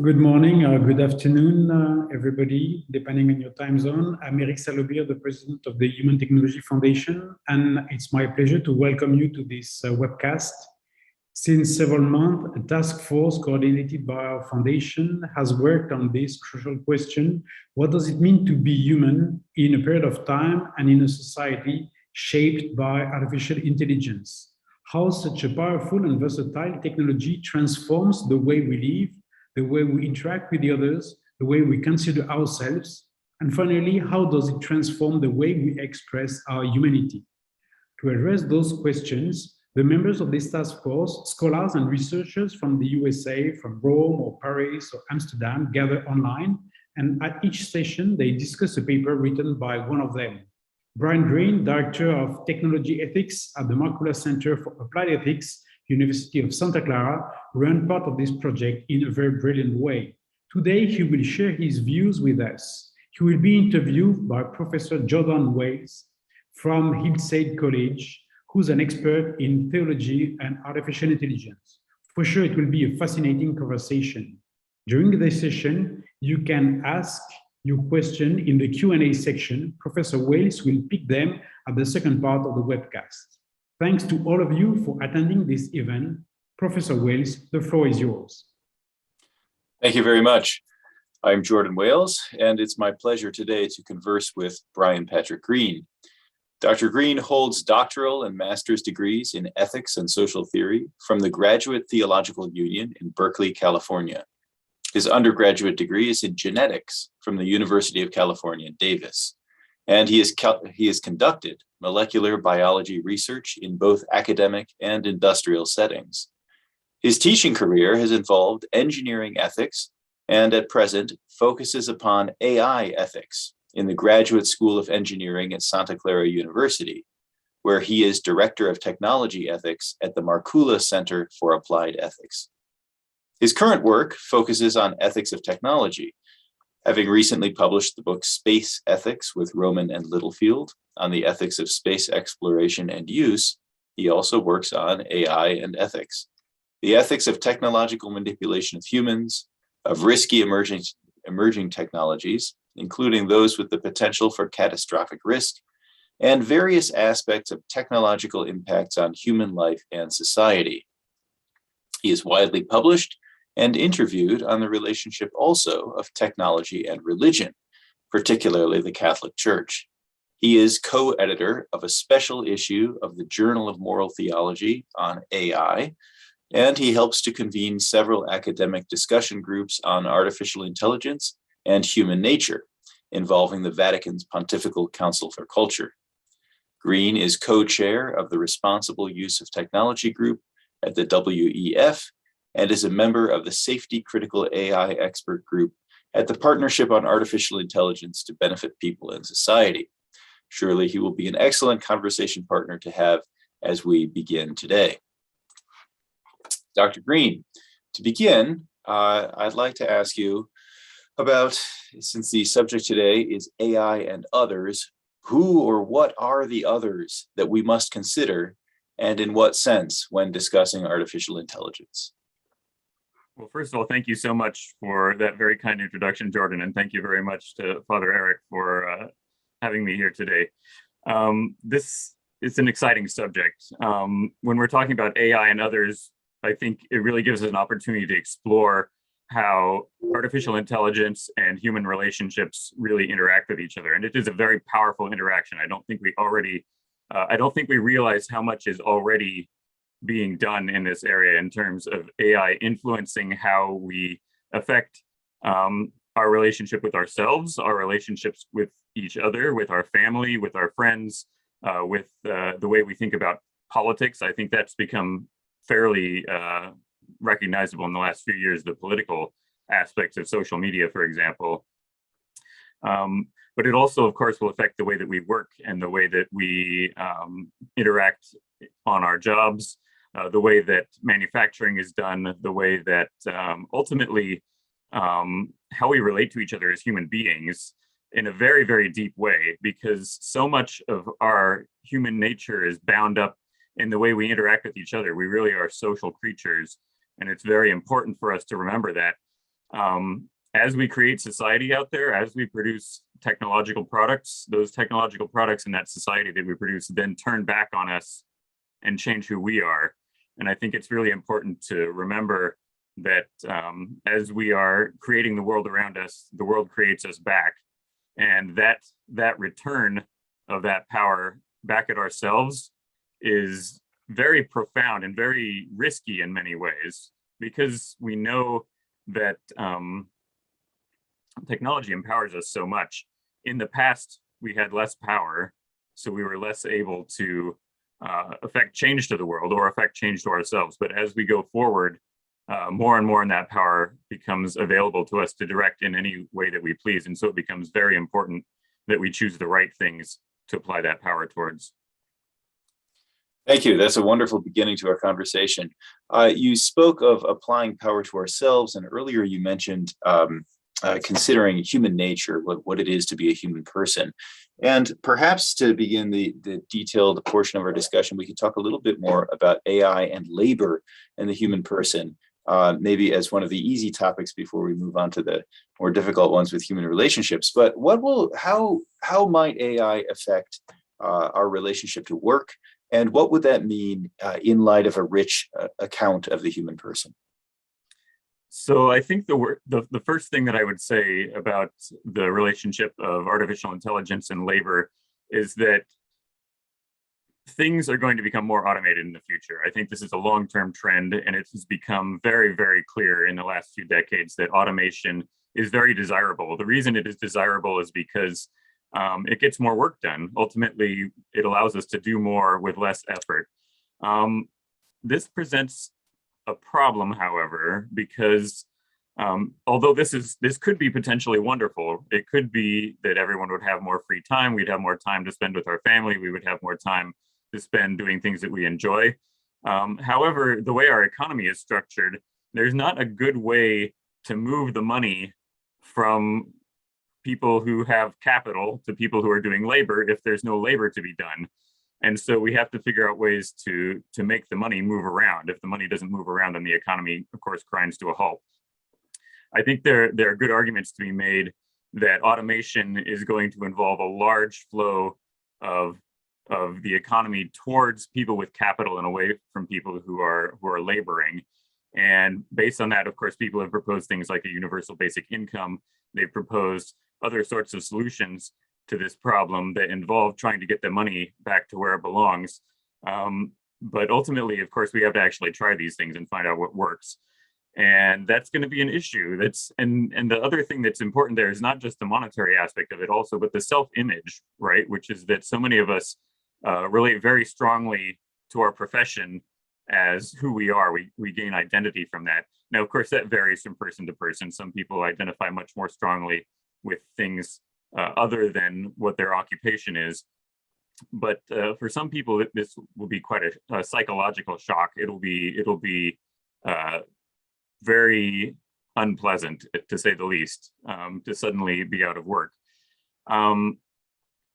Good morning or good afternoon, everybody, depending on your time zone. I'm Salobir, the president of the Human Technology Foundation, and it's my pleasure to welcome you to this webcast. Since several months, a task force coordinated by our foundation has worked on this crucial question: what does it mean to be human in a period of time and in a society shaped by artificial intelligence? How such a powerful and versatile technology transforms the way we live, the way we interact with the others, the way we consider ourselves, and finally, how does it transform the way we express our humanity? To address those questions, the members of this task force, scholars and researchers from the USA, from Rome or Paris or Amsterdam, gather online, and at each session, they discuss a paper written by one of them. Brian Greene, Director of Technology Ethics at the Markula Center for Applied Ethics, University of Santa Clara, ran part of this project in a very brilliant way. Today, he will share his views with us. He will be interviewed by Professor Jordan Wales from Hillsdale College, who's an expert in theology and artificial intelligence. For sure, it will be a fascinating conversation. During this session, you can ask your question in the Q&A section. Professor Wales will pick them at the second part of the webcast. Thanks to all of you for attending this event. Professor Wales, the floor is yours. Thank you very much. I'm Jordan Wales, and it's my pleasure today to converse with Brian Patrick Greene. Dr. Greene holds doctoral and master's degrees in ethics and social theory from the Graduate Theological Union in Berkeley, California. His undergraduate degree is in genetics from the University of California, Davis. And he has conducted molecular biology research in both academic and industrial settings. His teaching career has involved engineering ethics and at present focuses upon AI ethics in the Graduate School of Engineering at Santa Clara University, where he is Director of Technology Ethics at the Markula Center for Applied Ethics. His current work focuses on ethics of technology, having recently published the book Space Ethics with Roman and Littlefield on the ethics of space exploration and use. He also works on AI and ethics, the ethics of technological manipulation of humans, of risky emerging technologies, including those with the potential for catastrophic risk, and various aspects of technological impacts on human life and society. He is widely published and interviewed on the relationship also of technology and religion, particularly the Catholic Church. He is co-editor of a special issue of the Journal of Moral Theology on AI, and he helps to convene several academic discussion groups on artificial intelligence and human nature, involving the Vatican's Pontifical Council for Culture. Greene is co-chair of the Responsible Use of Technology group at the WEF, and is a member of the Safety Critical AI Expert Group at the Partnership on Artificial Intelligence to Benefit People and Society. Surely he will be an excellent conversation partner to have as we begin today. Dr. Greene, to begin, I'd like to ask you about, since the subject today is AI and others, who or what are the others that we must consider, and in what sense when discussing artificial intelligence? Well, first of all, thank you so much for that very kind introduction, Jordan, and thank you very much to Father Eric for having me here today. This is an exciting subject. When we're talking about AI and others, I think it really gives us an opportunity to explore how artificial intelligence and human relationships really interact with each other. And it is a very powerful interaction. I don't think we realize how much is already being done in this area in terms of AI influencing how we affect our relationship with ourselves, our relationships with each other, with our family, with our friends, with the way we think about politics. I think that's become fairly recognizable in the last few years, the political aspects of social media, for example. But it also, of course, will affect the way that we work and the way that we interact on our jobs, the way that manufacturing is done, the way that ultimately how we relate to each other as human beings in a very, very deep way, because so much of our human nature is bound up in the way we interact with each other. We really are social creatures, and it's very important for us to remember that. As we create society out there, as we produce technological products, those technological products in that society that we produce then turn back on us and change who we are. And I think it's really important to remember that as we are creating the world around us, the world creates us back. And that return of that power back at ourselves is very profound and very risky in many ways, because we know that technology empowers us so much. In the past, we had less power, so we were less able to affect change to the world or affect change to ourselves. But as we go forward, more and more in that power becomes available to us to direct in any way that we please. And so it becomes very important that we choose the right things to apply that power towards. Thank you. That's a wonderful beginning to our conversation. You spoke of applying power to ourselves, and earlier you mentioned considering human nature, what it is to be a human person. And perhaps to begin the detailed portion of our discussion, we could talk a little bit more about AI and labor and the human person, maybe as one of the easy topics before we move on to the more difficult ones with human relationships. But how might AI affect our relationship to work? And what would that mean in light of a rich account of the human person? So I think the first thing that I would say about the relationship of artificial intelligence and labor is that things are going to become more automated in the future. I think this is a long-term trend, and it has become very, very clear in the last few decades that automation is very desirable. The reason it is desirable is because it gets more work done. Ultimately, it allows us to do more with less effort. This presents a problem, however, because although this could be potentially wonderful, it could be that everyone would have more free time. We'd have more time to spend with our family. We would have more time to spend doing things that we enjoy. However, the way our economy is structured, there's not a good way to move the money from people who have capital to people who are doing labor if there's no labor to be done. And so we have to figure out ways to make the money move around. If the money doesn't move around, then the economy, of course, grinds to a halt. I think there are good arguments to be made that automation is going to involve a large flow of the economy towards people with capital and away from people who are laboring. And based on that, of course, people have proposed things like a universal basic income. They've proposed other sorts of solutions to this problem that involve trying to get the money back to where it belongs. But ultimately, of course, we have to actually try these things and find out what works. And that's going to be an issue. And the other thing that's important there is not just the monetary aspect of it also, but the self-image, right? Which is that so many of us relate very strongly to our profession as who we are. We gain identity from that. Now, of course, that varies from person to person. Some people identify much more strongly with things other than what their occupation is. But for some people, this will be quite a psychological shock. It'll be very unpleasant, to say the least, to suddenly be out of work.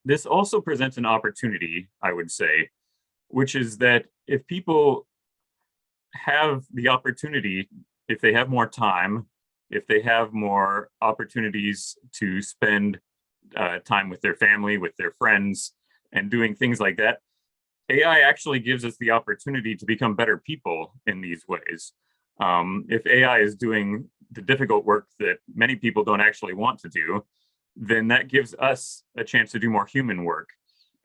This also presents an opportunity, I would say, which is that if people have the opportunity, if they have more time, if they have more opportunities to spend time with their family, with their friends, and doing things like that, AI actually gives us the opportunity to become better people in these ways. If AI is doing the difficult work that many people don't actually want to do, then that gives us a chance to do more human work.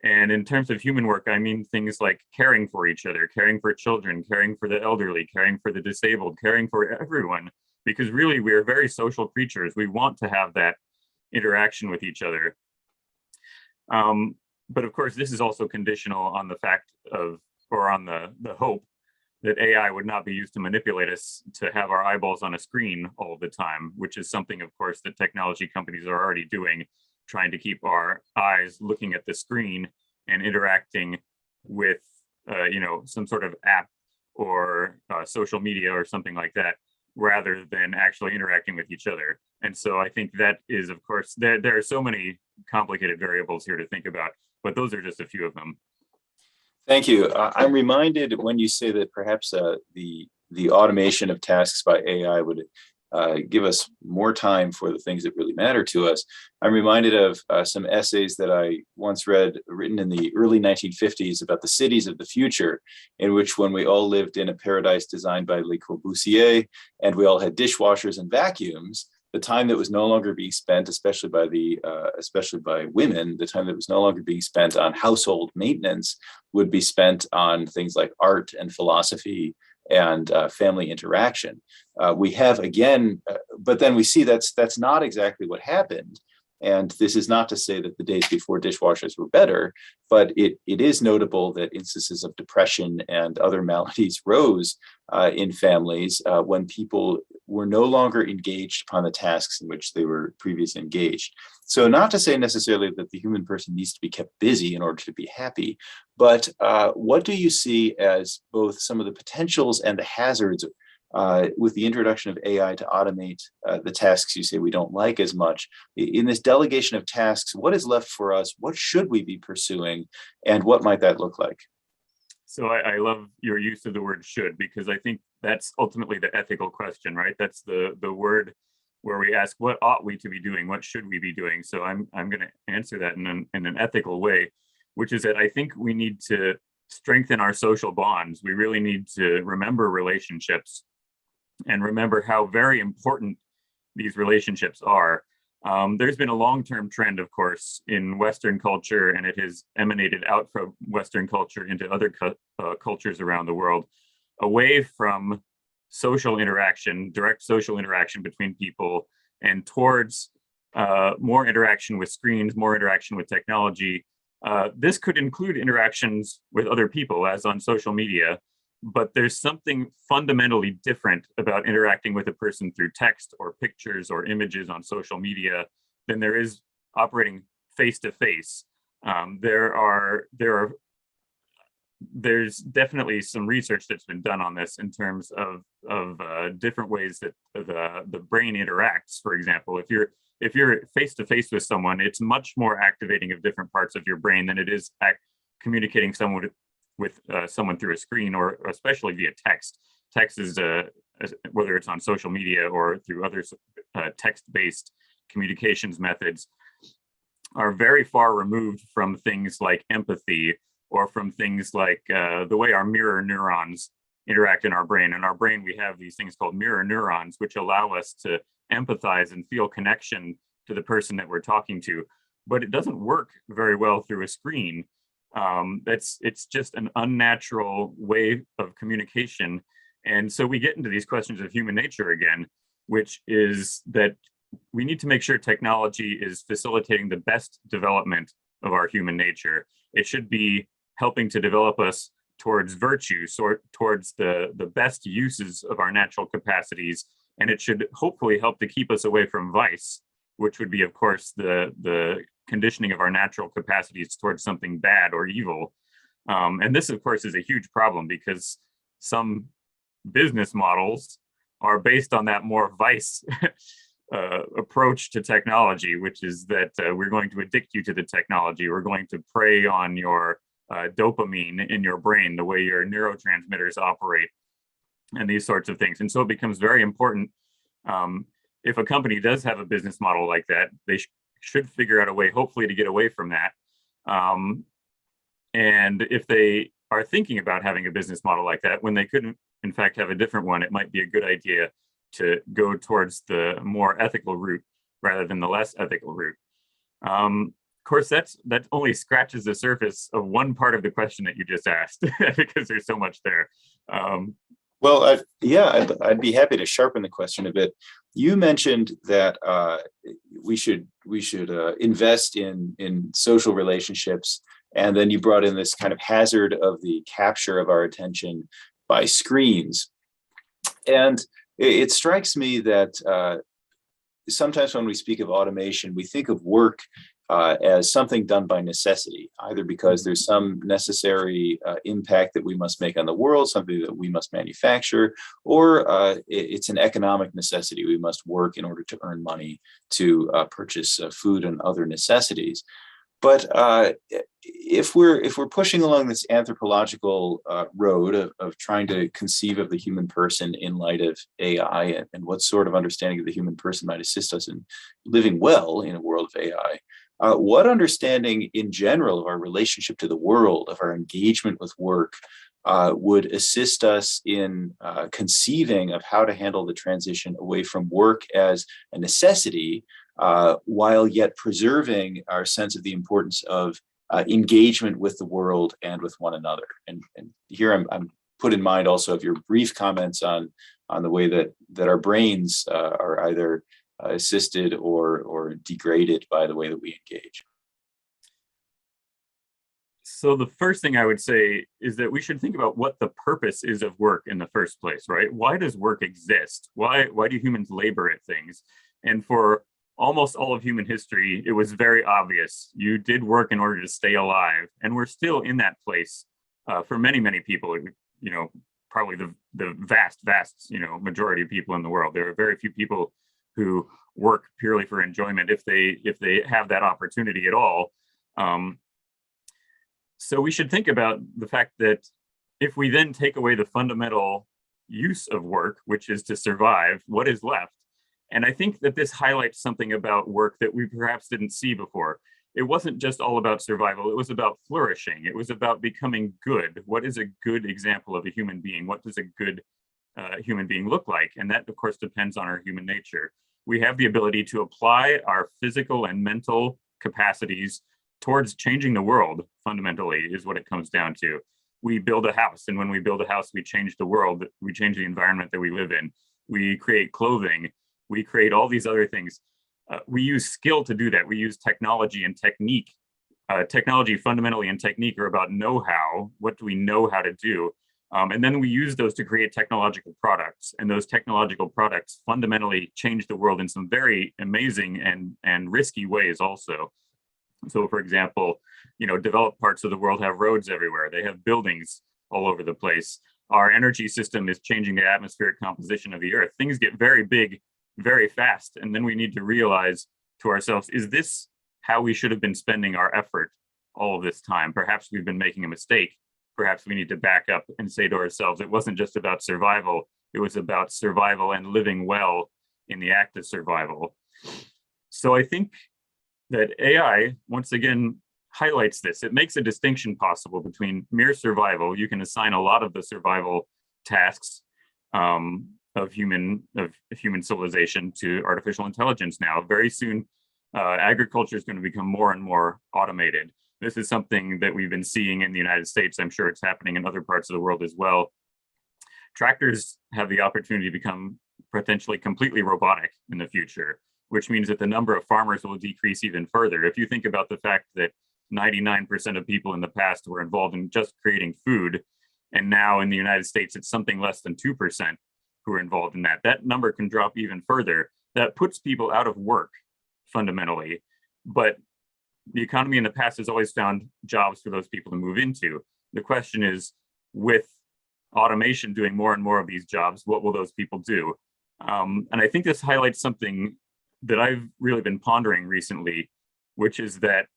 And in terms of human work, I mean things like caring for each other, caring for children, caring for the elderly, caring for the disabled, caring for everyone, because really we are very social creatures. We want to have that interaction with each other. But of course, this is also conditional on the fact of, or on the hope that AI would not be used to manipulate us to have our eyeballs on a screen all the time, which is something, of course, that technology companies are already doing, trying to keep our eyes looking at the screen and interacting with, some sort of app or social media or something like that, rather than actually interacting with each other. And so I think that is, of course, there are so many complicated variables here to think about, but those are just a few of them. Thank you. I'm reminded when you say that perhaps the automation of tasks by AI would give us more time for the things that really matter to us. I'm reminded of some essays that I once read written in the early 1950s about the cities of the future, in which when we all lived in a paradise designed by Le Corbusier and we all had dishwashers and vacuums, the time that was no longer being spent, especially by women, the time that was no longer being spent on household maintenance would be spent on things like art and philosophy and family interaction. We have again, but then we see that's not exactly what happened. And this is not to say that the days before dishwashers were better, but it is notable that instances of depression and other maladies rose in families when people were no longer engaged upon the tasks in which they were previously engaged. So not to say necessarily that the human person needs to be kept busy in order to be happy, but what do you see as both some of the potentials and the hazards with the introduction of AI to automate the tasks you say we don't like as much? In this delegation of tasks, what is left for us? What should we be pursuing? And what might that look like? So I love your use of the word should, because I think that's ultimately the ethical question, right? That's the word where we ask, what ought we to be doing? What should we be doing? So I'm going to answer that in an ethical way, which is that I think we need to strengthen our social bonds. We really need to remember relationships and remember how very important these relationships are. There's been a long-term trend, of course, in Western culture, and it has emanated out from Western culture into other cultures around the world, away from social interaction, direct social interaction between people, and towards more interaction with screens, more interaction with technology. This could include interactions with other people, as on social media, but there's something fundamentally different about interacting with a person through text or pictures or images on social media than there is operating face to face. There's definitely some research that's been done on this in terms of different ways that the brain interacts. For example, if you're face to face with someone, it's much more activating of different parts of your brain than it is communicating with someone through a screen, or especially via text. Text is, whether it's on social media or through other text-based communications methods, are very far removed from things like empathy, or from things like the way our mirror neurons interact in our brain. In our brain, we have these things called mirror neurons, which allow us to empathize and feel connection to the person that we're talking to. But it doesn't work very well through a screen. It's just an unnatural way of communication. And so we get into these questions of human nature again, which is that we need to make sure technology is facilitating the best development of our human nature. It should be helping to develop us towards virtue, towards the best uses of our natural capacities. And it should hopefully help to keep us away from vice, which would be, of course, the conditioning of our natural capacities towards something bad or evil. And this, of course, is a huge problem, because some business models are based on that more vice approach to technology, which is that we're going to addict you to the technology. We're going to prey on your dopamine in your brain, the way your neurotransmitters operate, and these sorts of things. And so it becomes very important, if a company does have a business model like that, they should figure out a way, hopefully, to get away from that. And if they are thinking about having a business model like that, when they couldn't, in fact, have a different one, it might be a good idea to go towards the more ethical route rather than the less ethical route. Of course, that only scratches the surface of one part of the question that you just asked, because there's so much there. Well, I'd be happy to sharpen the question a bit. You mentioned that we should invest in social relationships, and then you brought in this kind of hazard of the capture of our attention by screens. And it strikes me that sometimes when we speak of automation, we think of work as something done by necessity, either because there's some necessary impact that we must make on the world, something that we must manufacture, or it's an economic necessity. We must work in order to earn money to purchase food and other necessities. But if we're pushing along this anthropological road of trying to conceive of the human person in light of AI and what sort of understanding of the human person might assist us in living well in a world of AI, what understanding in general of our relationship to the world, of our engagement with work, would assist us in conceiving of how to handle the transition away from work as a necessity, while yet preserving our sense of the importance of engagement with the world and with one another. And here I'm put in mind also of your brief comments on the way that our brains are either assisted or degraded by the way that we engage. So the first thing I would say is that we should think about what the purpose is of work in the first place, right? Why does work exist? Why do humans labor at things? And for almost all of human history, it was very obvious. You did work in order to stay alive, and we're still in that place for many, many people. You know, probably the vast, majority of people in the world. There are very few people who work purely for enjoyment if they have that opportunity at all. So we should think about the fact that if we then take away the fundamental use of work, which is to survive, what is left? And I think that this highlights something about work that we perhaps didn't see before. It wasn't just all about survival, it was about flourishing. It was about becoming good. What is a good example of a human being? What does a good human being look like? And that, of course, depends on our human nature. We have the ability to apply our physical and mental capacities towards changing the world, fundamentally, is what it comes down to. We build a house, and when we build a house, we change the world, we change the environment that we live in. We create clothing, we create all these other things. We use skill to do that. We use technology and technique. Technology fundamentally and technique are about know-how. What do we know how to do? And then we use those to create technological products. And those technological products fundamentally change the world in some very amazing and risky ways also. So for example, developed parts of the world have roads everywhere. They have buildings all over the place. Our energy system is changing the atmospheric composition of the earth. Things get very big, very fast. And then we need to realize to ourselves, is this how we should have been spending our effort all of this time? Perhaps we've been making a mistake. Perhaps we need to back up and say to ourselves, it wasn't just about survival. It was about survival and living well in the act of survival. So I think that AI, once again, highlights this. It makes a distinction possible between mere survival. You can assign a lot of the survival tasks of human civilization to artificial intelligence now. Very soon, agriculture is going to become more and more automated. This is something that we've been seeing in the United States. I'm sure it's happening in other parts of the world as well. Tractors have the opportunity to become potentially completely robotic in the future, which means that the number of farmers will decrease even further. If you think about the fact that 99% of people in the past were involved in just creating food, and now in the United States, it's something less than 2% who are involved in that. That number can drop even further. That puts people out of work, fundamentally. But the economy in the past has always found jobs for those people to move into. The question is, with automation doing more and more of these jobs, what will those people do? And I think this highlights something that I've really been pondering recently, which is that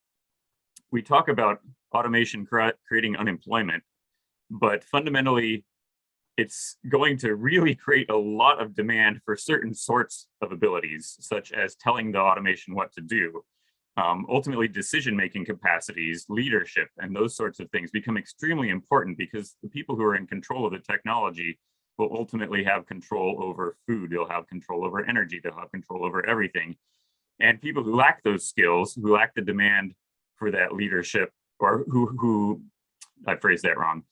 we talk about automation creating unemployment, but fundamentally, it's going to really create a lot of demand for certain sorts of abilities, such as telling the automation what to do. Ultimately, decision-making capacities, leadership, and those sorts of things become extremely important because the people who are in control of the technology will ultimately have control over food. They'll have control over energy. They'll have control over everything. And people who lack those skills, who lack the demand for that leadership, or who I phrased that wrong,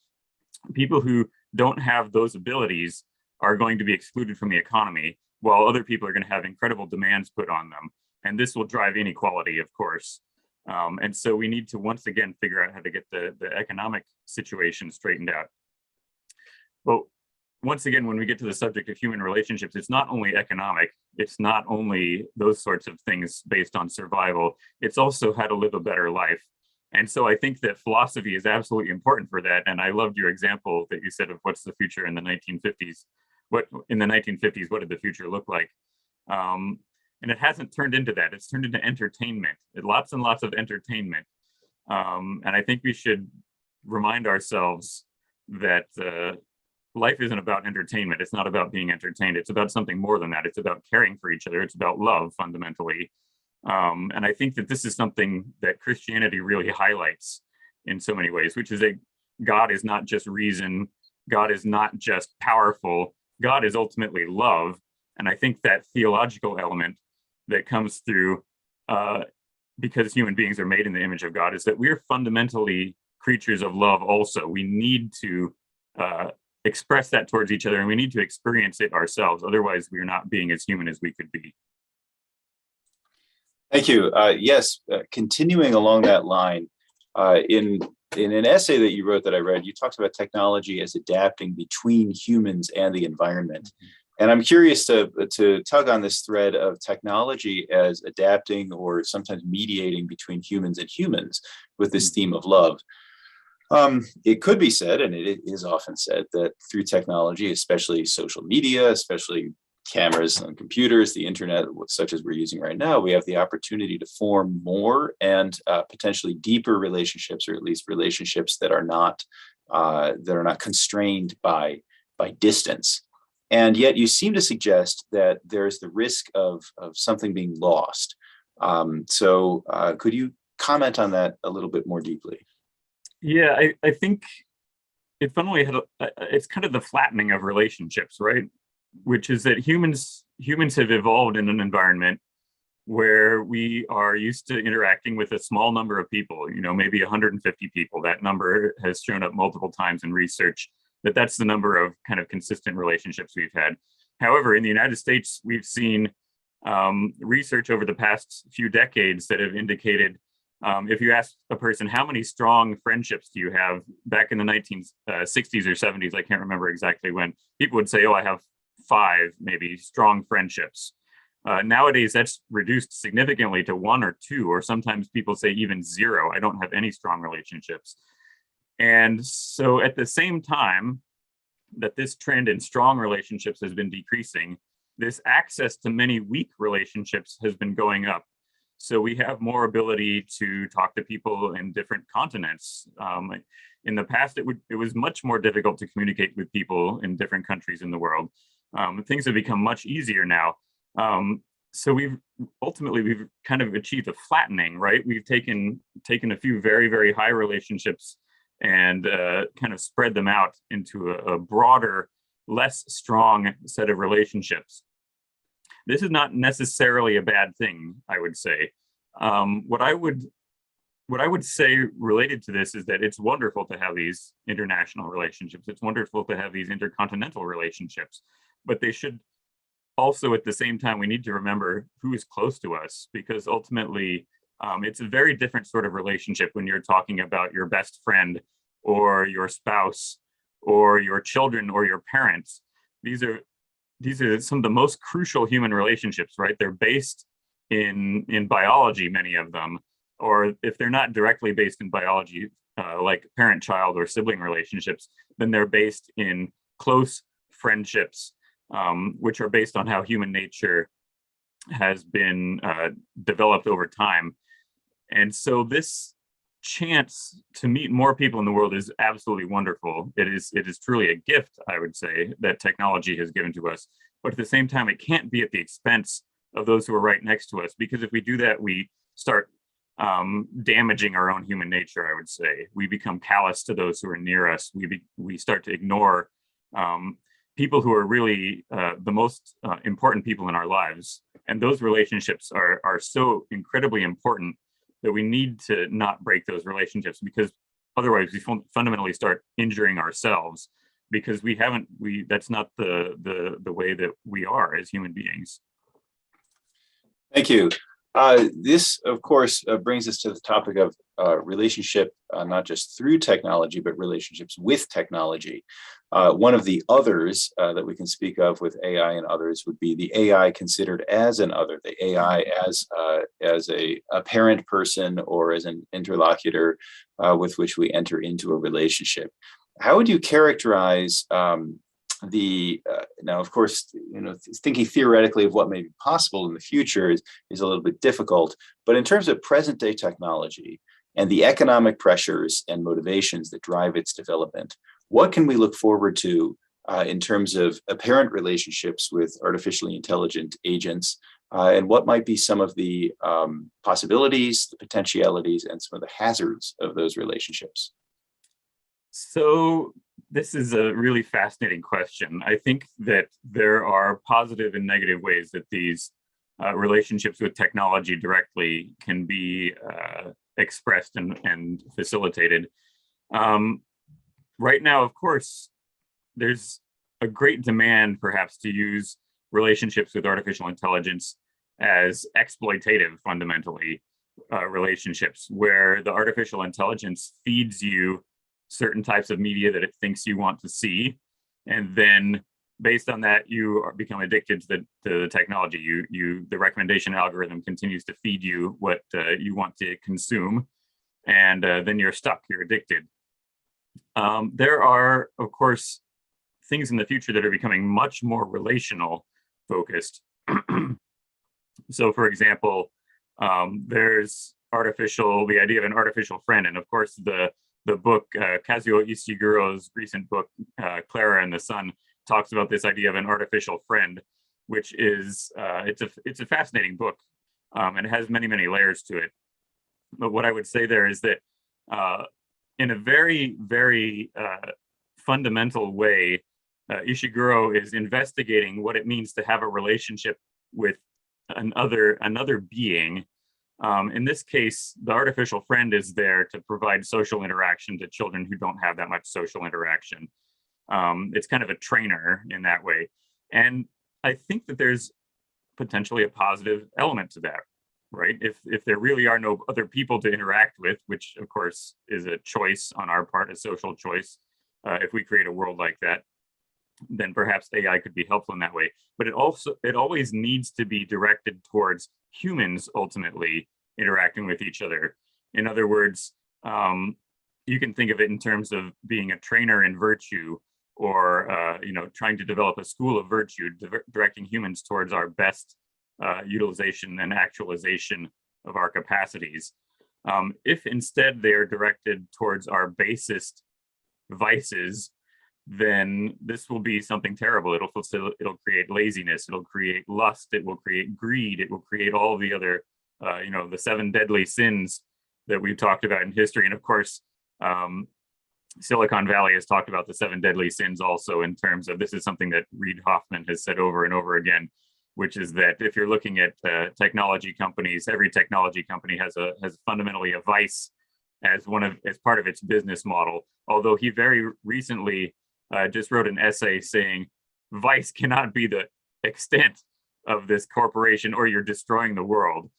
people who don't have those abilities are going to be excluded from the economy, while other people are going to have incredible demands put on them. And this will drive inequality, of course. And so we need to once again figure out how to get the economic situation straightened out. But once again, when we get to the subject of human relationships, it's not only economic, it's not only those sorts of things based on survival, it's also how to live a better life. And so I think that philosophy is absolutely important for that. And I loved your example that you said of what's the future in the 1950s. What did the future look like? And it hasn't turned into that. It's turned into entertainment. Lots and lots of entertainment. And I think we should remind ourselves that life isn't about entertainment. It's not about being entertained. It's about something more than that. It's about caring for each other. It's about love, fundamentally. And I think that this is something that Christianity really highlights in so many ways, which is that God is not just reason. God is not just powerful. God is ultimately love. And I think that theological element that comes through because human beings are made in the image of God is that we're fundamentally creatures of love also. We need to express that towards each other, and we need to experience it ourselves. Otherwise, we're not being as human as we could be. Thank you. Yes, continuing along that line, in an essay that you wrote that I read, you talked about technology as adapting between humans and the environment. And I'm curious to tug on this thread of technology as adapting or sometimes mediating between humans and humans with this theme of love. It could be said, and it is often said, that through technology, especially social media, especially cameras on computers, the internet, such as we're using right now, we have the opportunity to form more and potentially deeper relationships, or at least relationships that are not constrained by distance. And yet you seem to suggest that there's the risk of something being lost. So could you comment on that a little bit more deeply? Yeah, I think it fundamentally it's kind of the flattening of relationships, right? Which is that humans have evolved in an environment where we are used to interacting with a small number of people, maybe 150 people. That number has shown up multiple times in research, that's the number of kind of consistent relationships we've had. However, in the United States, we've seen research over the past few decades that have indicated if you ask a person, how many strong friendships do you have, back in the 1960s or 70s, I can't remember exactly when, people would say, oh, I have 5 maybe strong friendships. Nowadays, that's reduced significantly to 1 or 2, or sometimes people say even 0. I don't have any strong relationships. And so at the same time that this trend in strong relationships has been decreasing, this access to many weak relationships has been going up. So we have more ability to talk to people in different continents. In the past, it was much more difficult to communicate with people in different countries in the world. Things have become much easier now. So we've kind of achieved a flattening, right? We've taken a few very, very high relationships and kind of spread them out into a broader, less strong set of relationships. This is not necessarily a bad thing, I would say. What I would say related to this is that it's wonderful to have these international relationships. It's wonderful to have these intercontinental relationships, but they should also, at the same time, we need to remember who is close to us, because ultimately it's a very different sort of relationship when you're talking about your best friend or your spouse or your children or your parents. These are some of the most crucial human relationships, right? They're based in biology, many of them, or if they're not directly based in biology, like parent-child or sibling relationships, then they're based in close friendships, which are based on how human nature has been developed over time. And so this chance to meet more people in the world is absolutely wonderful. It is truly a gift, I would say, that technology has given to us. But at the same time, it can't be at the expense of those who are right next to us, because if we do that, we start damaging our own human nature, I would say. We become callous to those who are near us. We start to ignore people who are really the most important people in our lives. And those relationships are so incredibly important that we need to not break those relationships, because otherwise we fundamentally start injuring ourselves, because that's not the way that we are as human beings. Thank you. This, of course, brings us to the topic of relationship, not just through technology, but relationships with technology. One of the others that we can speak of with AI and others would be the AI considered as an other, the AI as a parent person or as an interlocutor with which we enter into a relationship. How would you characterize now, of course, thinking theoretically of what may be possible in the future is a little bit difficult, but in terms of present day technology and the economic pressures and motivations that drive its development, what can we look forward to in terms of apparent relationships with artificially intelligent agents, and what might be some of the possibilities, the potentialities, and some of the hazards of those relationships? So this is a really fascinating question. I think that there are positive and negative ways that these relationships with technology directly can be expressed and facilitated. Right now, of course, there's a great demand perhaps to use relationships with artificial intelligence as exploitative, fundamentally, relationships where the artificial intelligence feeds you certain types of media that it thinks you want to see, and then based on that you become addicted to the technology. The recommendation algorithm continues to feed you what you want to consume, and then you're stuck, you're addicted. There are, of course, things in the future that are becoming much more relational focused. So for example, there's the idea of an artificial friend, and of course the book, Kazuo Ishiguro's recent book, Clara and the Sun, talks about this idea of an artificial friend, which is, it's a fascinating book, and it has many, many layers to it. But what I would say there is that in a very, very fundamental way, Ishiguro is investigating what it means to have a relationship with another being. In this case, the artificial friend is there to provide social interaction to children who don't have that much social interaction. It's kind of a trainer in that way. And I think that there's potentially a positive element to that, right? If there really are no other people to interact with, which of course is a choice on our part, a social choice, if we create a world like that, then perhaps AI could be helpful in that way. But it always needs to be directed towards humans ultimately interacting with each other. In other words, you can think of it in terms of being a trainer in virtue, or trying to develop a school of virtue, directing humans towards our best utilization and actualization of our capacities. If instead they are directed towards our basest vices, then this will be something terrible. It'll create laziness, it'll create lust, it will create greed, it will create all the other, the 7 deadly sins that we've talked about in history. And of course, Silicon Valley has talked about the 7 deadly sins also, in terms of, this is something that Reid Hoffman has said over and over again, which is that if you're looking at technology companies, every technology company has fundamentally a vice as part of its business model. Although he very recently just wrote an essay saying vice cannot be the extent of this corporation, or you're destroying the world.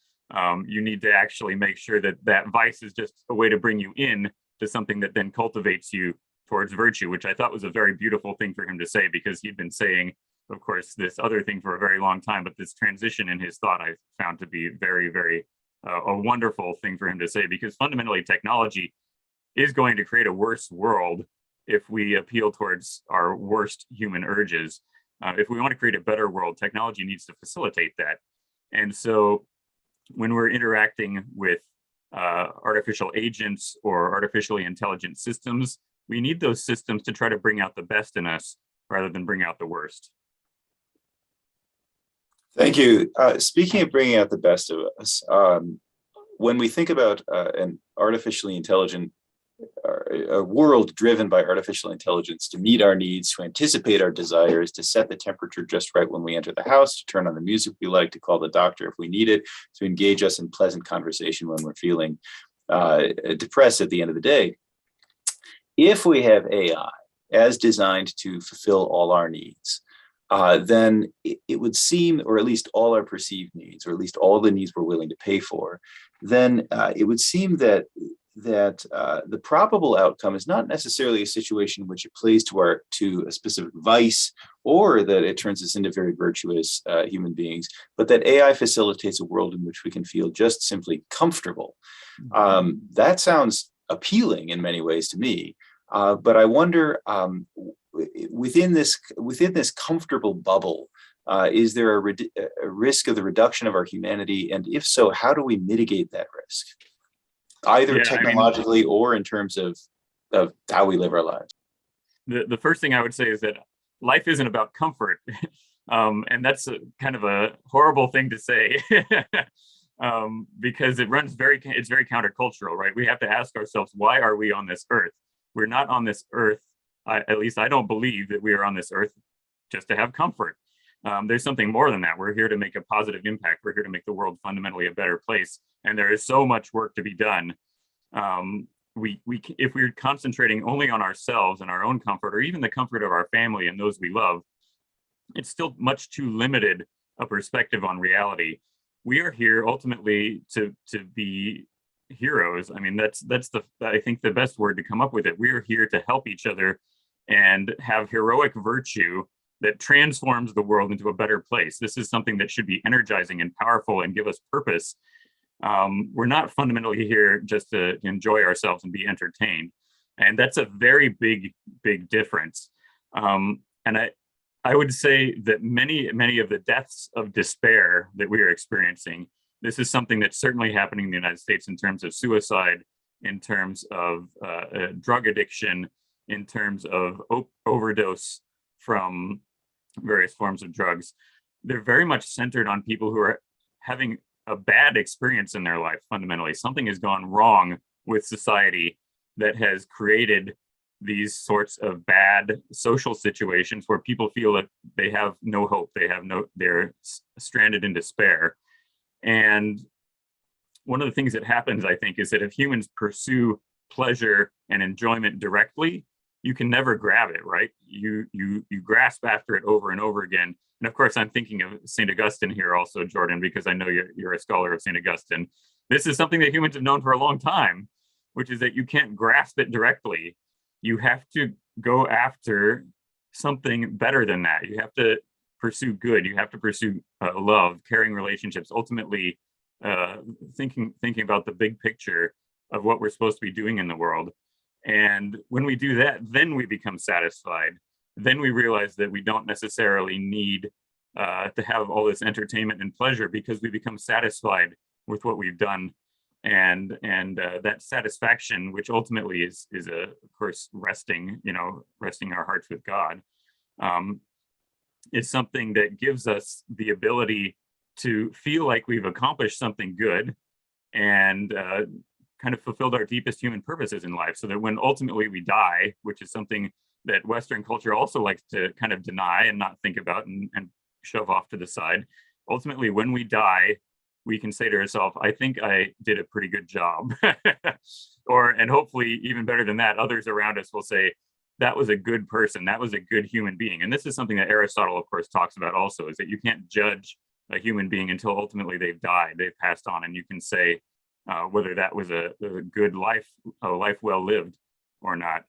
You need to actually make sure that vice is just a way to bring you in to something that then cultivates you towards virtue, which I thought was a very beautiful thing for him to say, because he'd been saying, of course, this other thing for a very long time, but this transition in his thought I found to be very, very a wonderful thing for him to say, because fundamentally technology is going to create a worse world if we appeal towards our worst human urges. If we want to create a better world, technology needs to facilitate that. And so when we're interacting with artificial agents or artificially intelligent systems, we need those systems to try to bring out the best in us rather than bring out the worst. Thank you. Speaking of bringing out the best of us, when we think about an artificially intelligent, a world driven by artificial intelligence to meet our needs, to anticipate our desires, to set the temperature just right when we enter the house, to turn on the music we like, to call the doctor if we need it, to engage us in pleasant conversation when we're feeling depressed at the end of the day. If we have AI as designed to fulfill all our needs, then it would seem, or at least all our perceived needs, or at least all the needs we're willing to pay for, then it would seem that the probable outcome is not necessarily a situation in which it plays to a specific vice, or that it turns us into very virtuous human beings, but that AI facilitates a world in which we can feel just simply comfortable. That sounds appealing in many ways to me, but I wonder, within this comfortable bubble, is there a risk of the reduction of our humanity? And if so, how do we mitigate that risk? either Yeah, technologically or in terms of how we live our lives? The first thing I would say is that life isn't about comfort. And that's kind of a horrible thing to say because it's very countercultural, right? We have to ask ourselves, why are we on this earth? We're not on this earth. At least I don't believe that we are on this earth just to have comfort. There's something more than that. We're here to make a positive impact. We're here to make the world fundamentally a better place. And there is so much work to be done. If we're concentrating only on ourselves and our own comfort, or even the comfort of our family and those we love, it's still much too limited a perspective on reality. We are here ultimately to be heroes. I mean, that's I think the best word to come up with it. We are here to help each other and have heroic virtue that transforms the world into a better place. This is something that should be energizing and powerful and give us purpose. We're not fundamentally here just to enjoy ourselves and be entertained. And that's a very big difference. And I would say that many of the deaths of despair that we are experiencing, this is something that's certainly happening in the United States in terms of suicide, in terms of drug addiction, in terms of overdose from various forms of drugs. They're very much centered on people who are having a bad experience in their life. Fundamentally, something has gone wrong with society that has created these sorts of bad social situations where people feel that they have no hope, they're stranded in despair. And one of the things that happens, I think, is that if humans pursue pleasure and enjoyment directly, you can never grab it, right? You grasp after it over and over again. And of course, I'm thinking of St. Augustine here also, Jordan, because I know you're a scholar of St. Augustine. This is something that humans have known for a long time, which is that you can't grasp it directly. You have to go after something better than that. You have to pursue good. You have to pursue love, caring relationships, ultimately thinking about the big picture of what we're supposed to be doing in the world. And when we do that, then we become satisfied. Then we realize that we don't necessarily need to have all this entertainment and pleasure, because we become satisfied with what we've done. And that satisfaction, which ultimately is of course resting our hearts with God, is something that gives us the ability to feel like we've accomplished something good and kind of fulfilled our deepest human purposes in life, so that when ultimately we die, which is something that Western culture also likes to kind of deny and not think about and shove off to the side, ultimately when we die, we can say to ourselves, I think I did a pretty good job. And hopefully even better than that, others around us will say, that was a good person, that was a good human being. And this is something that Aristotle, of course, talks about also, is that you can't judge a human being until ultimately they've died, they've passed on, and you can say whether that was a good life, a life well lived or not.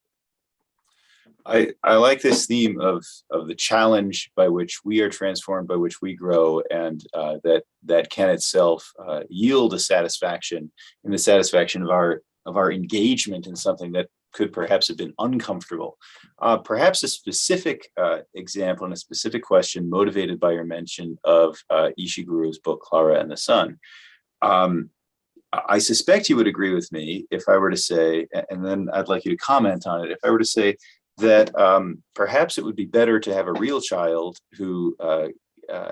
I like this theme of the challenge by which we are transformed, by which we grow, and that can itself yield a satisfaction in the satisfaction of our engagement in something that could perhaps have been uncomfortable. Perhaps a specific example and a specific question motivated by your mention of Ishiguro's book, Clara and the Sun. I suspect you would agree with me if I were to say, and then I'd like you to comment on it, if I were to say that perhaps it would be better to have a real child who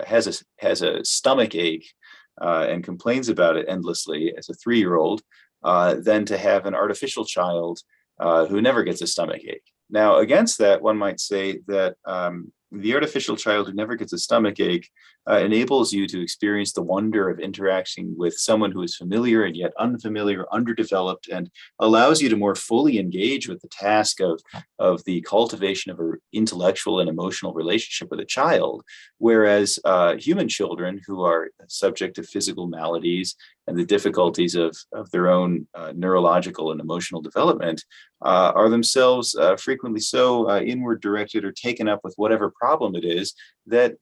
has a stomach ache and complains about it endlessly as a 3-year-old than to have an artificial child who never gets a stomach ache. Now, against that, one might say that the artificial child who never gets a stomach ache enables you to experience the wonder of interacting with someone who is familiar and yet unfamiliar, underdeveloped, and allows you to more fully engage with the task of the cultivation of an intellectual and emotional relationship with a child. Whereas human children who are subject to physical maladies and the difficulties of their own neurological and emotional development are themselves frequently so inward directed or taken up with whatever problem it is that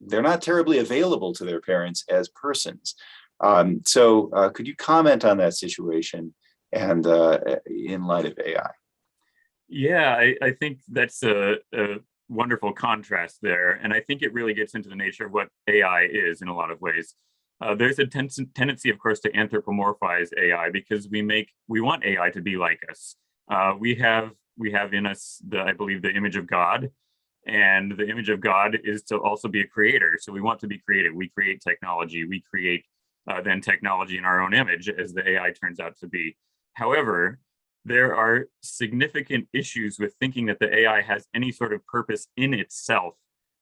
they're not terribly available to their parents as persons. So could you comment on that situation and in light of AI? Yeah, I think that's a wonderful contrast there. And I think it really gets into the nature of what AI is in a lot of ways. There's a tendency, of course, to anthropomorphize AI because we want AI to be like us. We have in us, I believe, the image of God, and the image of God is to also be a creator. So we want to be creative. We create technology. We create then technology in our own image, as the AI turns out to be. However, there are significant issues with thinking that the AI has any sort of purpose in itself,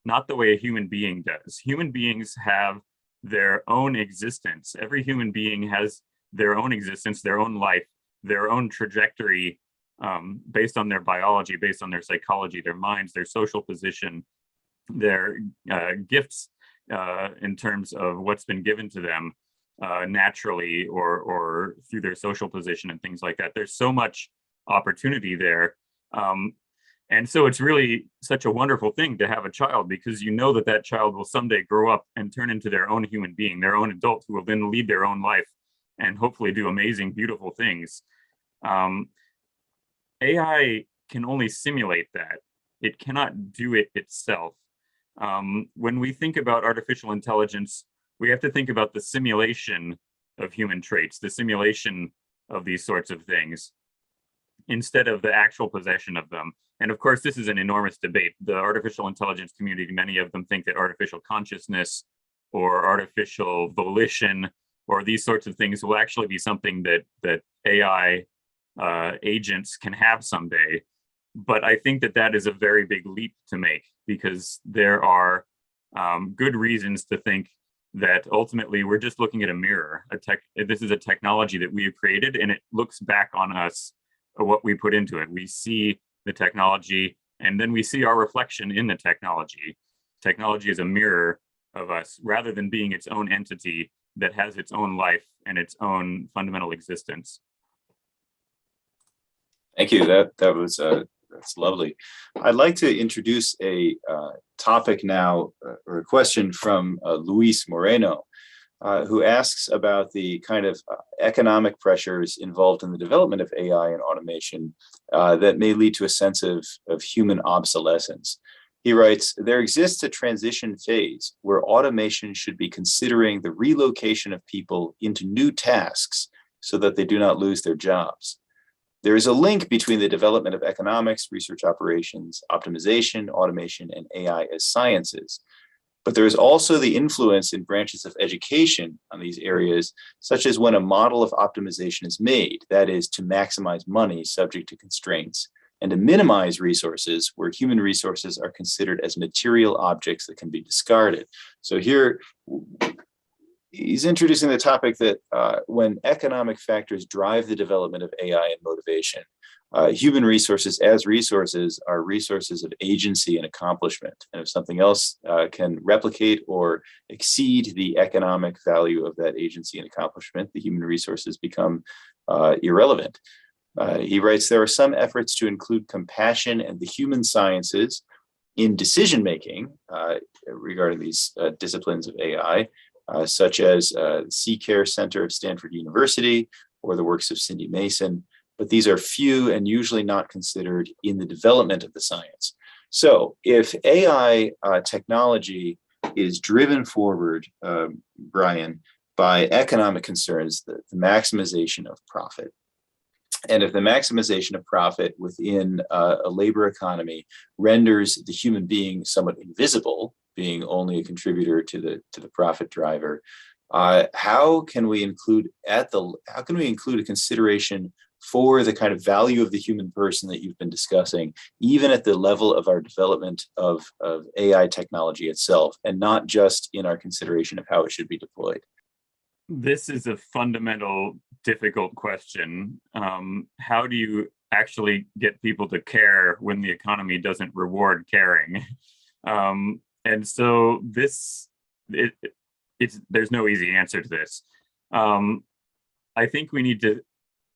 not the way a human being does. Human beings have their own existence. Every human being has their own existence, their own life, their own trajectory, based on their biology, based on their psychology, their minds, their social position, their gifts in terms of what's been given to them naturally or through their social position and things like that. There's so much opportunity there. And so it's really such a wonderful thing to have a child, because you know that that child will someday grow up and turn into their own human being, their own adult, who will then lead their own life and hopefully do amazing, beautiful things. AI can only simulate that. It cannot do it itself. When we think about artificial intelligence, we have to think about the simulation of human traits, the simulation of these sorts of things, instead of the actual possession of them. And of course, this is an enormous debate. The artificial intelligence community, many of them think that artificial consciousness or artificial volition or these sorts of things will actually be something that AI agents can have someday. But I think that is a very big leap to make, because there are good reasons to think that ultimately we're just looking at a mirror. This is a technology that we have created, and it looks back on us, what we put into it. We see the technology, and then we see our reflection in the technology. Technology is a mirror of us, rather than being its own entity that has its own life and its own fundamental existence. Thank you. That's lovely. I'd like to introduce a topic now, or a question from Luis Moreno, who asks about the kind of economic pressures involved in the development of AI and automation that may lead to a sense of human obsolescence. He writes, there exists a transition phase where automation should be considering the relocation of people into new tasks so that they do not lose their jobs. There is a link between the development of economics, research operations, optimization, automation, and AI as sciences. But there is also the influence in branches of education on these areas, such as when a model of optimization is made, that is, to maximize money subject to constraints, and to minimize resources where human resources are considered as material objects that can be discarded. So here, he's introducing the topic that when economic factors drive the development of AI and motivation, human resources as resources are resources of agency and accomplishment. And if something else can replicate or exceed the economic value of that agency and accomplishment, the human resources become irrelevant. He writes, there are some efforts to include compassion and the human sciences in decision-making regarding these disciplines of AI, such as the C-Care Center of Stanford University or the works of Cindy Mason, but these are few and usually not considered in the development of the science. So if AI technology is driven forward, Brian, by economic concerns, the maximization of profit, and if the maximization of profit within a labor economy renders the human being somewhat invisible, being only a contributor to the profit driver, how can we include a consideration for the kind of value of the human person that you've been discussing, even at the level of our development of AI technology itself, and not just in our consideration of how it should be deployed? This is a fundamental, difficult question. How do you actually get people to care when the economy doesn't reward caring? And so there's no easy answer to this. I think we need to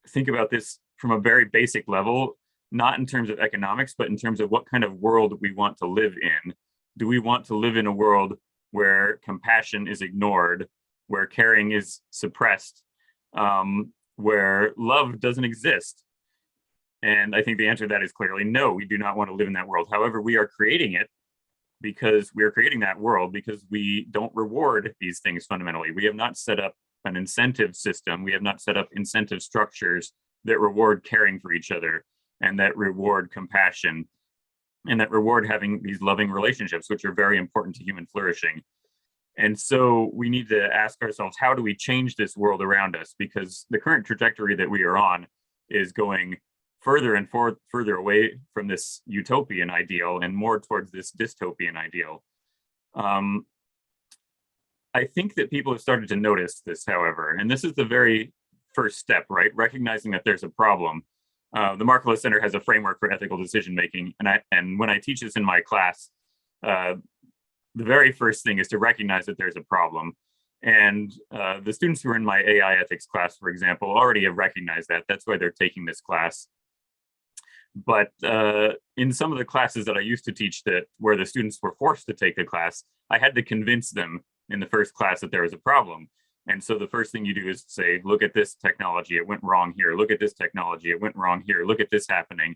think about this from a very basic level, not in terms of economics, but in terms of what kind of world we want to live in. Do we want to live in a world where compassion is ignored, where caring is suppressed, where love doesn't exist? And I think the answer to that is clearly no, we do not want to live in that world. However, we are creating it because we're creating that world because we don't reward these things fundamentally. We have not set up an incentive system. We have not set up incentive structures that reward caring for each other and that reward compassion and that reward having these loving relationships, which are very important to human flourishing. And so we need to ask ourselves, how do we change this world around us? Because the current trajectory that we are on is going further and further away from this utopian ideal and more towards this dystopian ideal. I think that people have started to notice this, however, and this is the very first step, right? Recognizing that there's a problem. The Markowitz Center has a framework for ethical decision-making, and when I teach this in my class, the very first thing is to recognize that there's a problem. And the students who are in my AI ethics class, for example, already have recognized that. That's why they're taking this class. But in some of the classes that I used to teach where the students were forced to take the class, I had to convince them in the first class that there was a problem. And so the first thing you do is say, look at this technology, it went wrong here. Look at this technology, it went wrong here. Look at this happening.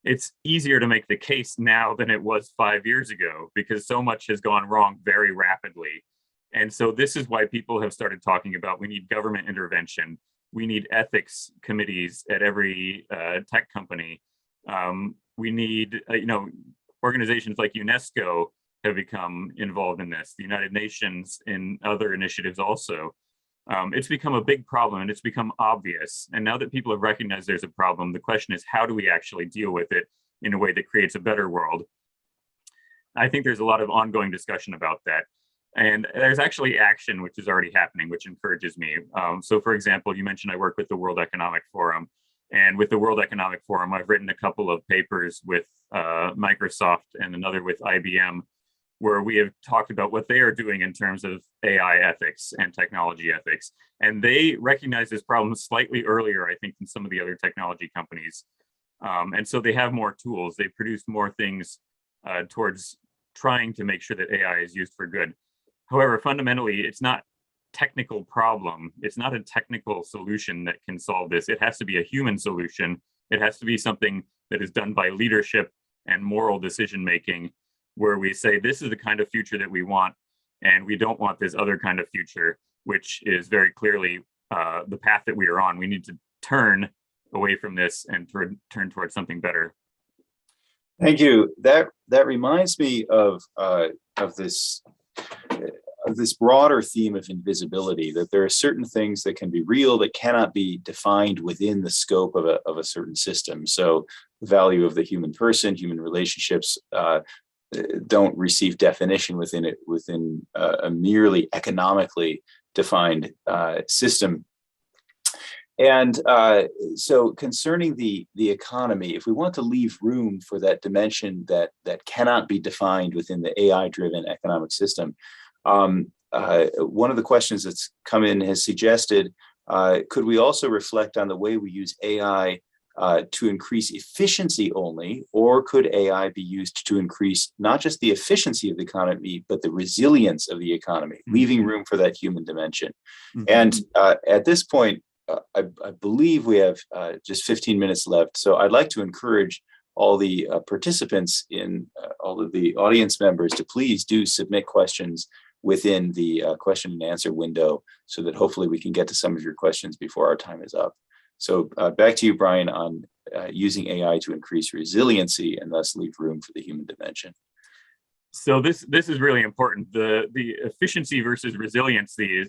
It's easier to make the case now than it was 5 years ago because so much has gone wrong very rapidly. And so this is why people have started talking about we need government intervention. We need ethics committees at every tech company. We need, organizations like UNESCO have become involved in this, the United Nations and other initiatives also. It's become a big problem and it's become obvious. And now that people have recognized there's a problem, the question is, how do we actually deal with it in a way that creates a better world? I think there's a lot of ongoing discussion about that. And there's actually action, which is already happening, which encourages me. So for example, you mentioned I work with the World Economic Forum. And with the World Economic Forum, I've written a couple of papers with Microsoft and another with IBM, where we have talked about what they are doing in terms of AI ethics and technology ethics. And they recognize this problem slightly earlier, I think, than some of the other technology companies. And so they have more tools. They produce more things towards trying to make sure that AI is used for good. However, fundamentally, it's not technical problem. It's not a technical solution that can solve this. It has to be a human solution. It has to be something that is done by leadership and moral decision-making, where we say, this is the kind of future that we want, and we don't want this other kind of future, which is very clearly the path that we are on. We need to turn away from this and turn towards something better. Thank you. That reminds me of this broader theme of invisibility, that there are certain things that can be real that cannot be defined within the scope of a certain system. So the value of the human person, human relationships don't receive definition within a merely economically defined system. And so concerning the economy, if we want to leave room for that dimension that cannot be defined within the AI-driven economic system, one of the questions that's come in has suggested, could we also reflect on the way we use AI to increase efficiency only, or could AI be used to increase not just the efficiency of the economy, but the resilience of the economy, leaving room for that human dimension? Mm-hmm. And at this point, I believe we have just 15 minutes left. So I'd like to encourage all the participants in all of the audience members to please do submit questions within the question and answer window so that hopefully we can get to some of your questions before our time is up. So back to you, Brian, on using AI to increase resiliency and thus leave room for the human dimension. So this is really important. The efficiency versus resiliency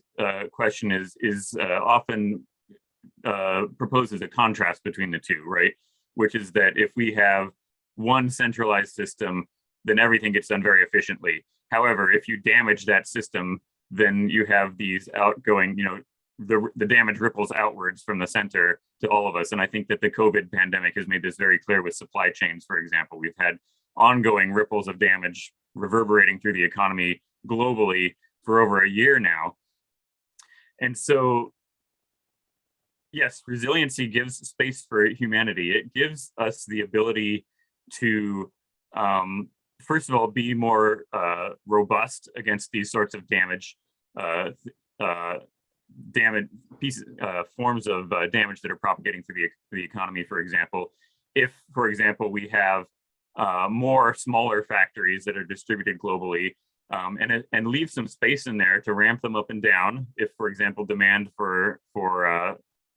question is often proposes a contrast between the two, right? Which is that if we have one centralized system, then everything gets done very efficiently. However, if you damage that system, then you have these outgoing, the damage ripples outwards from the center to all of us. And I think that the COVID pandemic has made this very clear with supply chains, for example. We've had ongoing ripples of damage reverberating through the economy globally for over a year now. And so, yes, resiliency gives space for humanity. It gives us the ability to, first of all, be more robust against these sorts of forms of damage that are propagating through the economy. For example, if, for example, we have more smaller factories that are distributed globally, and leave some space in there to ramp them up and down if, for example, demand for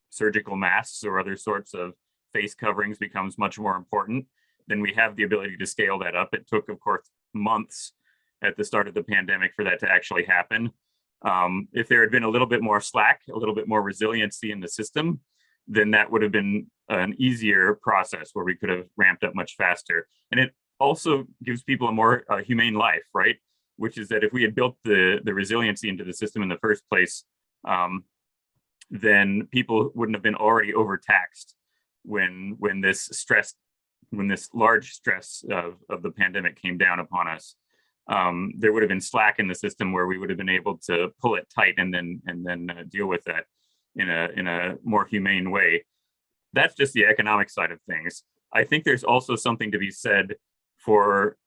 surgical masks or other sorts of face coverings becomes much more important. Then we have the ability to scale that up. It took, of course, months at the start of the pandemic for that to actually happen. If there had been a little bit more slack, a little bit more resiliency in the system, then that would have been an easier process where we could have ramped up much faster. And it also gives people a more humane life, right? Which is that if we had built the resiliency into the system in the first place, then people wouldn't have been already overtaxed when this large stress of the pandemic came down upon us. There would have been slack in the system where we would have been able to pull it tight and then deal with that in a more humane way. That's just the economic side of things. I think there's also something to be said for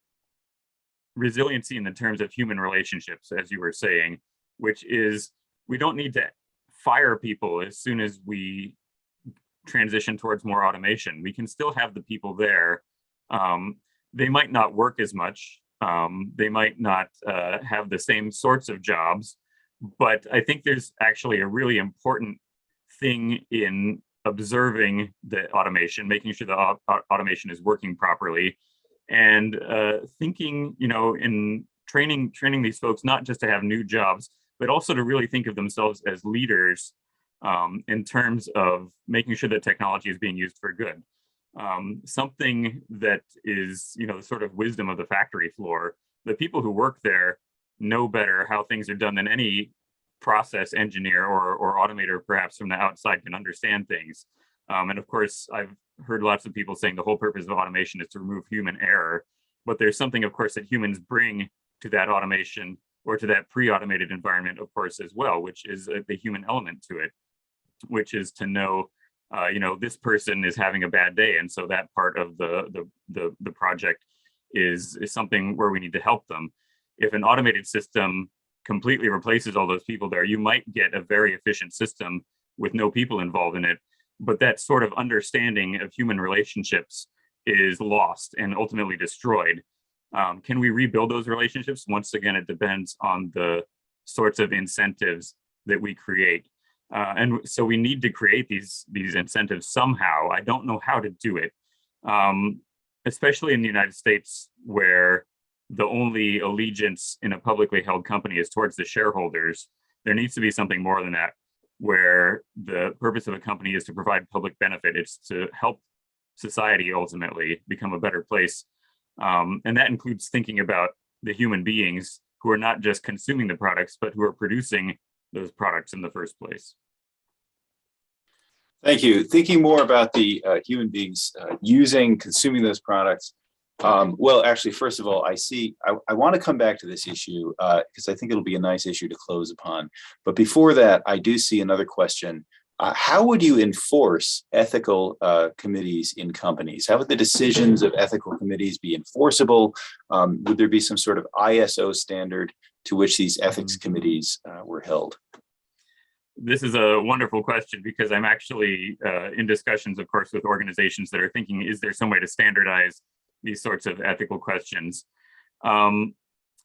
resiliency in the terms of human relationships, as you were saying, which is we don't need to fire people as soon as we transition towards more automation. We can still have the people there. They might not work as much. They might not have the same sorts of jobs, but I think there's actually a really important thing in observing the automation, making sure the automation is working properly, and thinking, in training these folks not just to have new jobs, but also to really think of themselves as leaders in terms of making sure that technology is being used for good. Something that is, the sort of wisdom of the factory floor. The people who work there know better how things are done than any process engineer or automator, perhaps from the outside, can understand things. And of course, I've heard lots of people saying the whole purpose of automation is to remove human error. But there's something, of course, that humans bring to that automation or to that pre-automated environment, of course, as well, which is the human element to it, which is to know, this person is having a bad day. And so that part of the project is something where we need to help them. If an automated system completely replaces all those people there, you might get a very efficient system with no people involved in it. But that sort of understanding of human relationships is lost and ultimately destroyed. Can we rebuild those relationships? Once again, it depends on the sorts of incentives that we create. And so we need to create these incentives somehow. I don't know how to do it, especially in the United States, where the only allegiance in a publicly held company is towards the shareholders. There needs to be something more than that, where the purpose of a company is to provide public benefit. It's to help society ultimately become a better place. And that includes thinking about the human beings who are not just consuming the products, but who are producing those products in the first place. Thank you. Thinking more about the human beings consuming those products. Well, actually, first of all, I want to come back to this issue because I think it'll be a nice issue to close upon. But before that, I do see another question. How would you enforce ethical committees in companies? How would the decisions of ethical committees be enforceable? Would there be some sort of ISO standard to which these ethics committees were held? This is a wonderful question because I'm actually in discussions, of course, with organizations that are thinking, is there some way to standardize these sorts of ethical questions?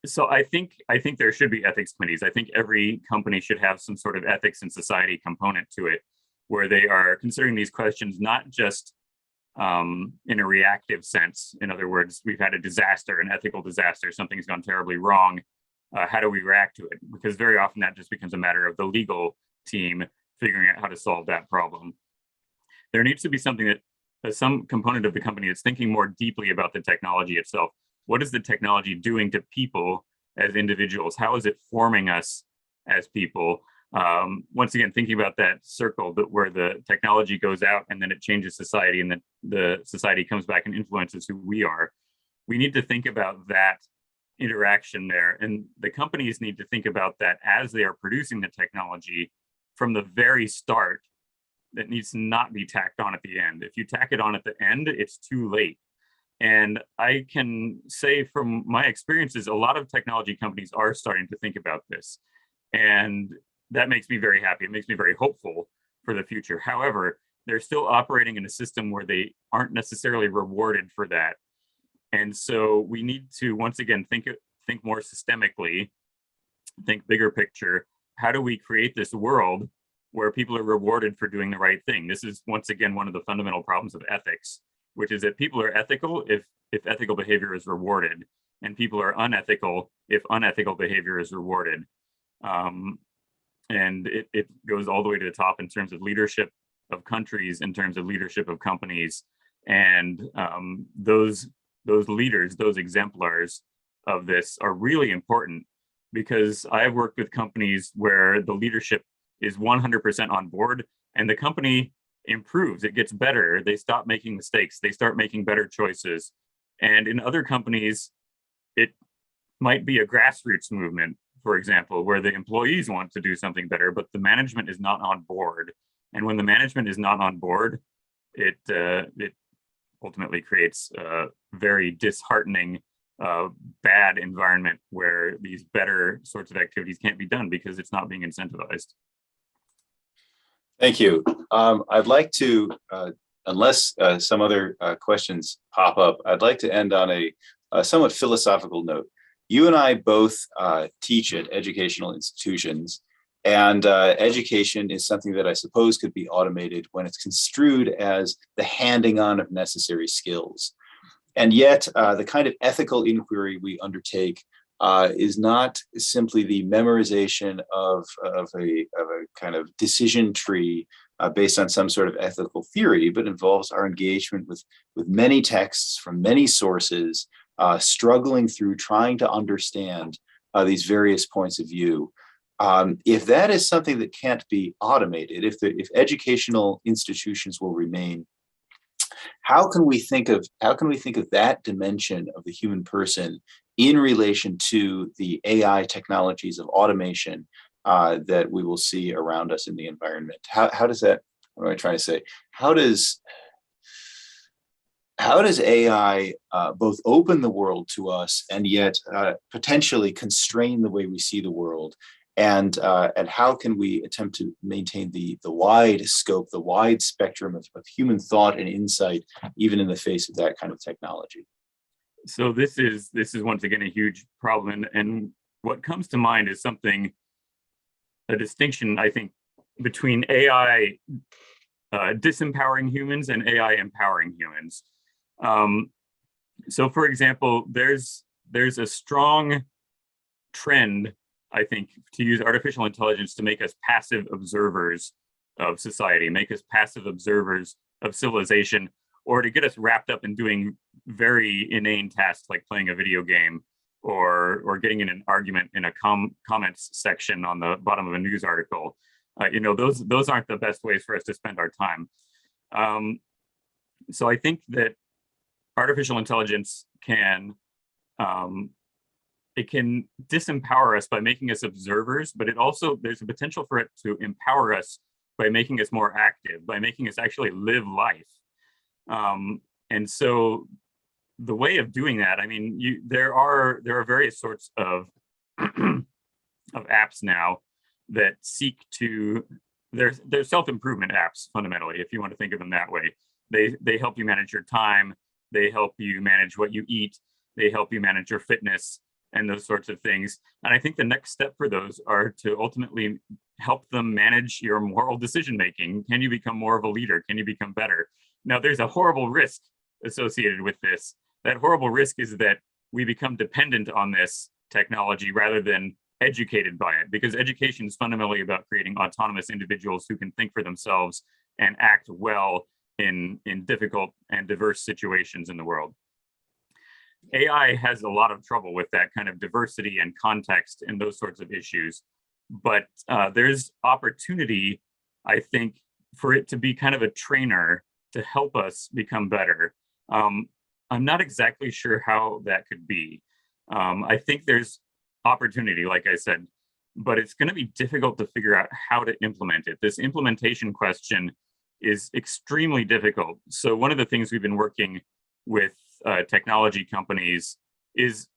So I think there should be ethics committees. I think every company should have some sort of ethics and society component to it, where they are considering these questions not just in a reactive sense. In other words, we've had a disaster, an ethical disaster, something's gone terribly wrong. How do we react to it? Because very often that just becomes a matter of the legal team figuring out how to solve that problem. There needs to be something that some component of the company is thinking more deeply about the technology itself. What is the technology doing to people as individuals? How is it forming us as people? Once again, thinking about that circle where the technology goes out and then it changes society and then the society comes back and influences who we are. We need to think about that interaction there. And the companies need to think about that as they are producing the technology from the very start. That needs to not be tacked on at the end. If you tack it on at the end, it's too late. And I can say from my experiences, a lot of technology companies are starting to think about this. And that makes me very happy. It makes me very hopeful for the future. However, they're still operating in a system where they aren't necessarily rewarded for that. And so we need to, once again, think more systemically, think bigger picture. How do we create this world where people are rewarded for doing the right thing? This is, once again, one of the fundamental problems of ethics, which is that people are ethical if ethical behavior is rewarded, and people are unethical if unethical behavior is rewarded. And it goes all the way to the top in terms of leadership of countries, in terms of leadership of companies, and those leaders, those exemplars of this are really important, because I have worked with companies where the leadership is 100% on board, and the company improves, it gets better, they stop making mistakes, they start making better choices. And in other companies, it might be a grassroots movement, for example, where the employees want to do something better, but the management is not on board. And when the management is not on board, it ultimately creates a very disheartening, bad environment where these better sorts of activities can't be done because it's not being incentivized. Thank you. I'd like to, unless some other questions pop up, I'd like to end on a somewhat philosophical note. You and I both teach at educational institutions, and education is something that I suppose could be automated when it's construed as the handing on of necessary skills. And yet the kind of ethical inquiry we undertake is not simply the memorization of a kind of decision tree based on some sort of ethical theory, but involves our engagement with many texts from many sources, struggling through trying to understand these various points of view. If that is something that can't be automated, if educational institutions will remain, how can we think of that dimension of the human person in relation to the AI technologies of automation that we will see around us in the environment? How does that, what am I trying to say? How does AI both open the world to us and yet potentially constrain the way we see the world? And how can we attempt to maintain the wide scope, the wide spectrum of human thought and insight, even in the face of that kind of technology? So this is once again a huge problem, and what comes to mind is a distinction, I think, between AI disempowering humans and AI empowering humans. So, for example, there's a strong trend, I think, to use artificial intelligence to make us passive observers of society, make us passive observers of civilization, or to get us wrapped up in doing very inane tasks like playing a video game or getting in an argument in a comments section on the bottom of a news article. Those aren't the best ways for us to spend our time. So I think that artificial intelligence can disempower us by making us observers, but there's a potential for it to empower us by making us more active, by making us actually live life. And so the way of doing that, I mean, there are various sorts of apps now that seek to, they're self-improvement apps fundamentally, if you want to think of them that way. They help you manage your time, they help you manage what you eat, they help you manage your fitness and those sorts of things. And I think the next step for those are to ultimately help them manage your moral decision-making. Can you become more of a leader? Can you become better? Now, there's a horrible risk associated with this. That horrible risk is that we become dependent on this technology rather than educated by it, because education is fundamentally about creating autonomous individuals who can think for themselves and act well in difficult and diverse situations in the world. AI has a lot of trouble with that kind of diversity and context and those sorts of issues. But there's opportunity, I think, for it to be kind of a trainer to help us become better. I'm not exactly sure how that could be. I think there's opportunity, like I said, but it's going to be difficult to figure out how to implement it. This implementation question is extremely difficult. So one of the things we've been working with technology companies is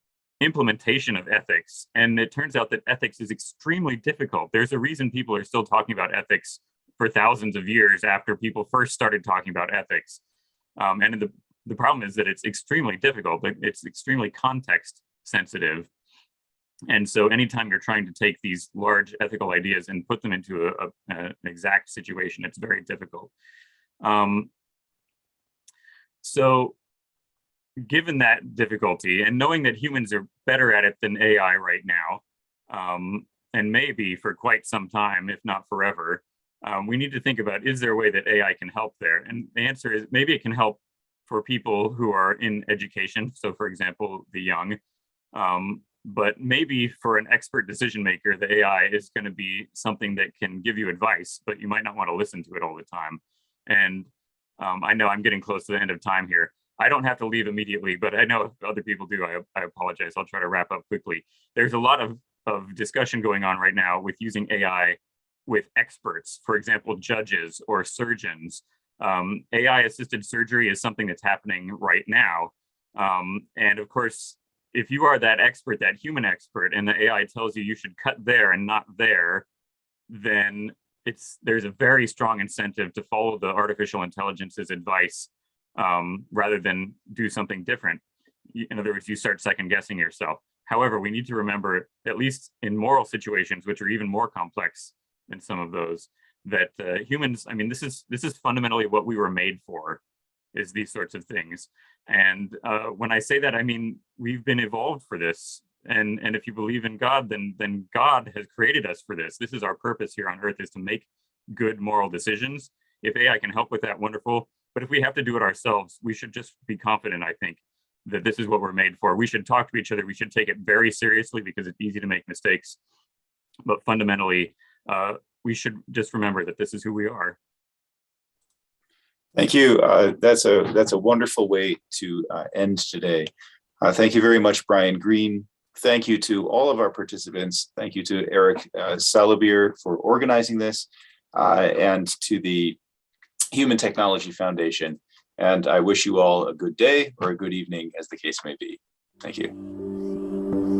implementation of ethics. And it turns out that ethics is extremely difficult. There's a reason people are still talking about ethics for thousands of years after people first started talking about ethics. And The problem is that it's extremely difficult, but it's extremely context sensitive. And so anytime you're trying to take these large ethical ideas and put them into an exact situation, it's very difficult. So given that difficulty, and knowing that humans are better at it than AI right now, and maybe for quite some time, if not forever, we need to think about, is there a way that AI can help there? And the answer is maybe it can help for people who are in education. So for example, the young, but maybe for an expert decision maker, the AI is going to be something that can give you advice, but you might not want to listen to it all the time. And I know I'm getting close to the end of time here. I don't have to leave immediately, but I know if other people do, I apologize. I'll try to wrap up quickly. There's a lot of discussion going on right now with using AI with experts, for example, judges or surgeons. AI-assisted surgery is something that's happening right now. And of course, if you are that expert, that human expert, and the AI tells you should cut there and not there, then there's a very strong incentive to follow the artificial intelligence's advice rather than do something different. In other words, you start second guessing yourself. However, we need to remember, at least in moral situations, which are even more complex than some of those, that humans, I mean, this is fundamentally what we were made for, is these sorts of things. And when I say that, I mean, we've been evolved for this. And if you believe in God, then God has created us for this. This is our purpose here on earth, is to make good moral decisions. If AI can help with that, wonderful. But if we have to do it ourselves, we should just be confident, I think, that this is what we're made for. We should talk to each other. We should take it very seriously because it's easy to make mistakes. But fundamentally, we should just remember that this is who we are. Thank you. That's a wonderful way to end today. Thank you very much, Brian Greene. Thank you to all of our participants. Thank you to Eric Salobir for organizing this, and to the Human Technology Foundation. And I wish you all a good day or a good evening, as the case may be. Thank you.